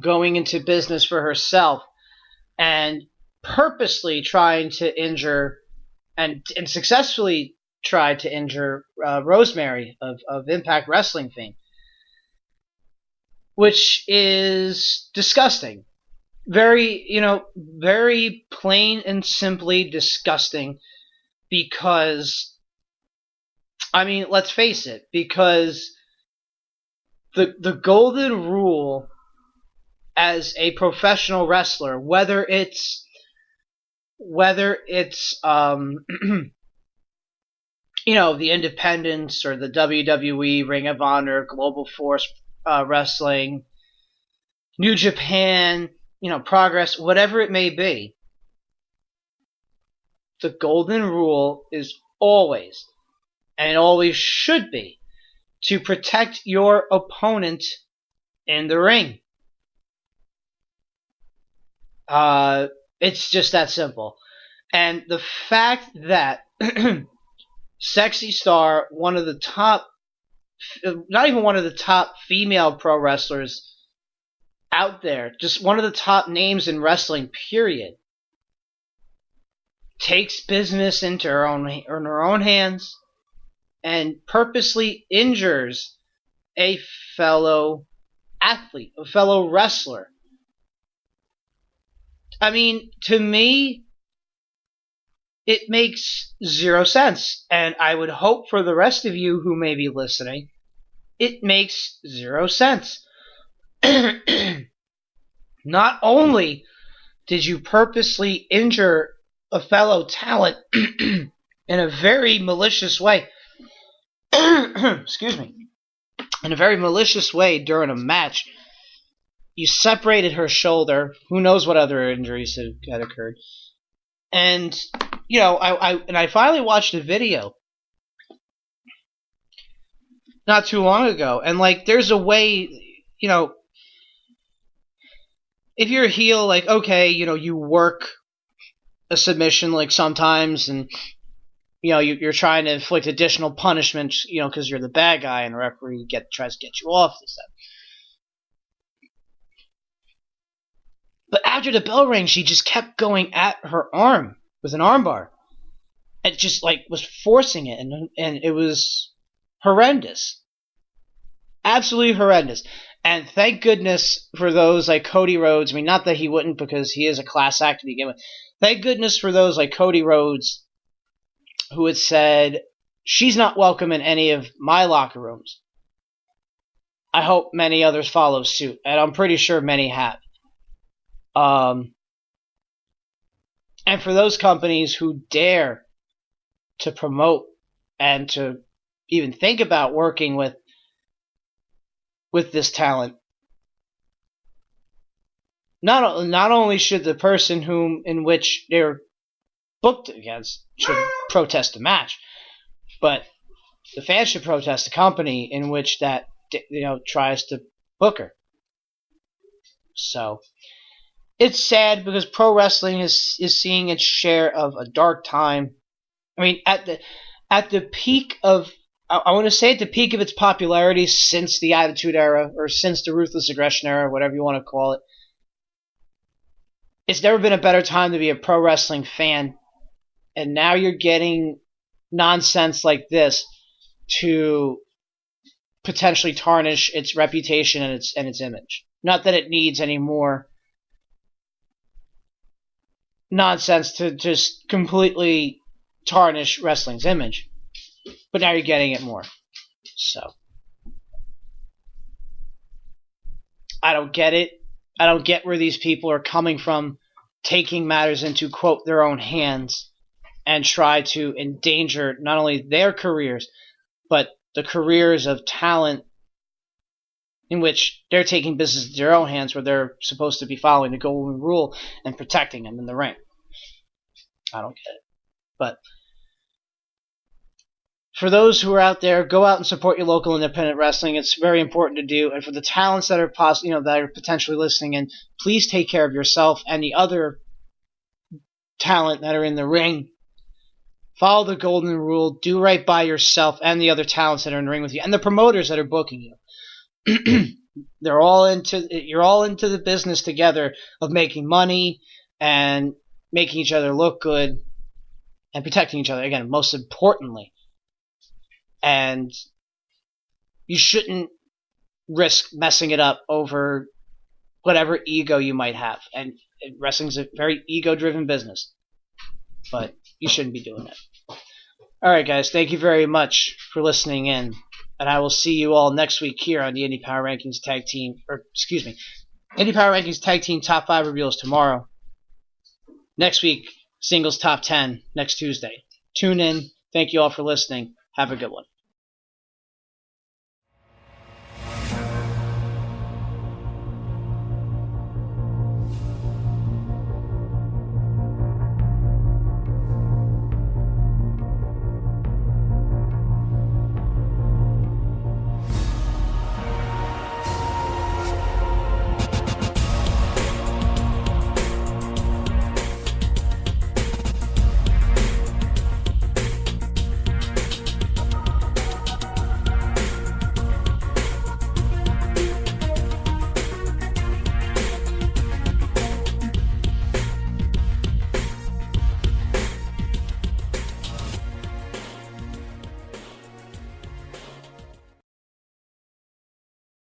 going into business for herself and purposely trying to injure and successfully tried to injure Rosemary of Impact Wrestling fame, which is disgusting. Very, very plain and simply disgusting because, I mean, let's face it, because the golden rule as a professional wrestler, whether it's the Independents or the WWE, Ring of Honor, Global Force Wrestling, New Japan, Progress, whatever it may be, the golden rule is always, and it always should be, to protect your opponent in the ring. It's just that simple. And the fact that Sexy Star, one of the top, not even one of the top female pro wrestlers out there, just one of the top names in wrestling, period, takes business into her own hands and purposely injures a fellow athlete, a fellow wrestler. I mean, to me, it makes zero sense. And I would hope for the rest of you who may be listening, it makes zero sense. Not only did you purposely injure a fellow talent in a very malicious way, excuse me, in a very malicious way during a match, you separated her shoulder. Who knows what other injuries had occurred? And I finally watched a video not too long ago, and there's a way, if you're a heel, okay, you work a submission sometimes, and you're trying to inflict additional punishment, because you're the bad guy, and the referee tries to get you off this stuff. But after the bell rang, she just kept going at her arm with an armbar. It just was forcing it, and it was horrendous. Absolutely horrendous. And thank goodness for those like Cody Rhodes. I mean, not that he wouldn't, because he is a class act to begin with. Thank goodness for those like Cody Rhodes who had said, she's not welcome in any of my locker rooms. I hope many others follow suit, and I'm pretty sure many have. And for those companies who dare to promote and to even think about working with this talent, not only should the person in which they're booked against should protest the match, but the fans should protest the company in which that tries to book her. So it's sad because pro wrestling is seeing its share of a dark time. I mean, at the peak of, I want to say at the peak of its popularity since the Attitude Era, or since the Ruthless Aggression Era, whatever you want to call it, it's never been a better time to be a pro wrestling fan. And now you're getting nonsense like this to potentially tarnish its reputation and its image. Not that it needs any more nonsense to just completely tarnish wrestling's image, but now you're getting it more. So I don't get it. I don't get where these people are coming from, taking matters into, quote, their own hands and try to endanger not only their careers, but the careers of talent in which they're taking business into their own hands, where they're supposed to be following the golden rule and protecting them in the ring. I don't get it. But for those who are out there, go out and support your local independent wrestling. It's very important to do. And for the talents that are that are potentially listening in, please take care of yourself and the other talent that are in the ring. Follow the golden rule. Do right by yourself and the other talents that are in the ring with you, and the promoters that are booking you. You're all into the business together of making money and making each other look good and protecting each other, again, most importantly. And you shouldn't risk messing it up over whatever ego you might have. And wrestling's a very ego-driven business, but you shouldn't be doing it. All right, guys, thank you very much for listening in, and I will see you all next week here on the Indie Power Rankings Indie Power Rankings Tag Team Top 5 reveals tomorrow. Next week, Singles Top 10 next Tuesday. Tune in. Thank you all for listening. Have a good one.